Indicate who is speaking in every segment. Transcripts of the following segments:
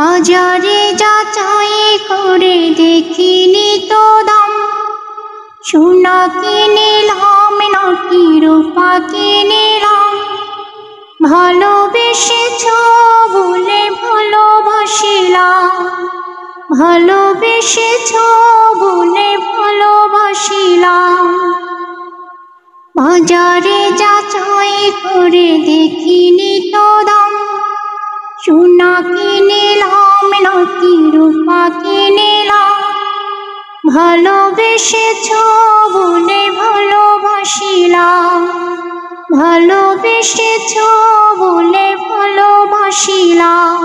Speaker 1: বাজারে যাচাই করে দেখিনি তো দাম, সোনা কিনিলাম নাকি রূপা কিনিলাম। ভালোবেসেছ বলে ভালোবাসিলাম, ভালোবেসেছ বলে ভালোবাসিলাম। বাজারে যাচাই করে দেখিনি তো দাম, সোনা কিনিলাম নাকি রূপা কিনিলাম। ভালোবেসেছ বলে ভালোবাসিলাম, ভালোবেসেছ বলে ভালোবাসিলাম।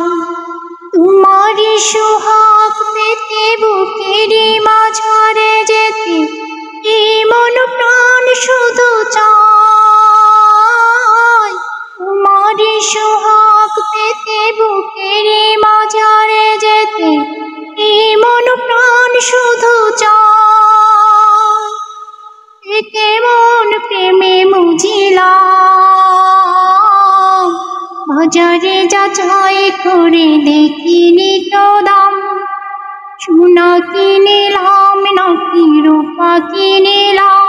Speaker 1: তোমারই সোহাগ পেতে বুকেরই মাঝারে যেতে এই মন প্রাণ শুধু চায়। তোমারই সোহাগ পেতে বুকেরই মাঝারে যেতে এই মন প্রাণ শুধু চায়। এ কেমন প্রেমে মুজিলাম, বাজারে যাচাই করে দেখিনি তো দাম, সোনা কিনিলাম নাকি রূপা কিনিলাম।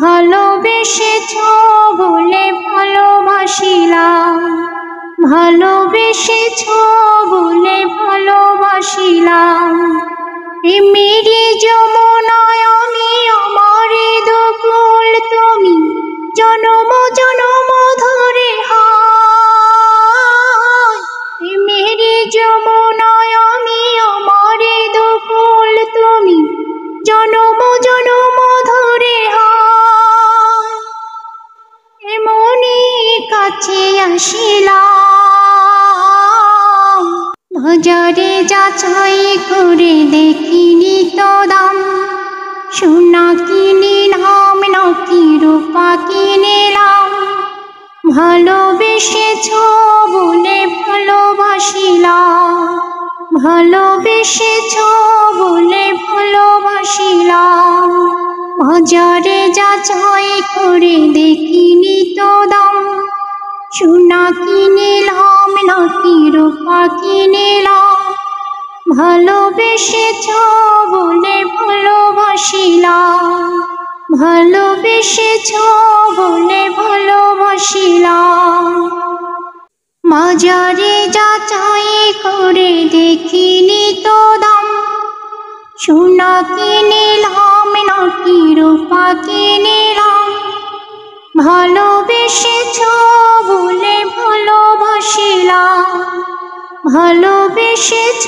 Speaker 1: ভালোবেসেছ বলে ভালোবাসিলাম, ভালোবেসেছ বলে ভালোবাসিলাম। প্রেমেরই যমুনায় আমি আমারই দুকুল তুমি জনম জনম ধরে হায়। প্রেমেরই যমুনায় আমি আমারই দুকুল তুমি জনম জনম ধরে হায়। এমনি কাছে আসিলাম, বাজারে যাচাই করে দেখিনি তো দাম, সোনা কিনিলাম নাকি রূপা কিনিলাম। ভালোবেসেছ বলে ভালোবাসিলাম, ভালোবেসেছ বলে ভালোবাসিলাম। বাজারে যাচাই করে দেখিনি তো দাম, সোনা কিনিলাম নাকি রূপা কিনিলাম। ভালোবেসেছ বলে ভালোবাসিলাম, ভালোবেসেছ বলে ভালোবাসিলাম। বাজারে যাচাই করে দেখিনি তো দাম, সোনা কিনিলাম নাকি রূপা কিনিলাম। ভালোবেসেছ বলে ভালোবাসিলাম, ভালোবেসেছ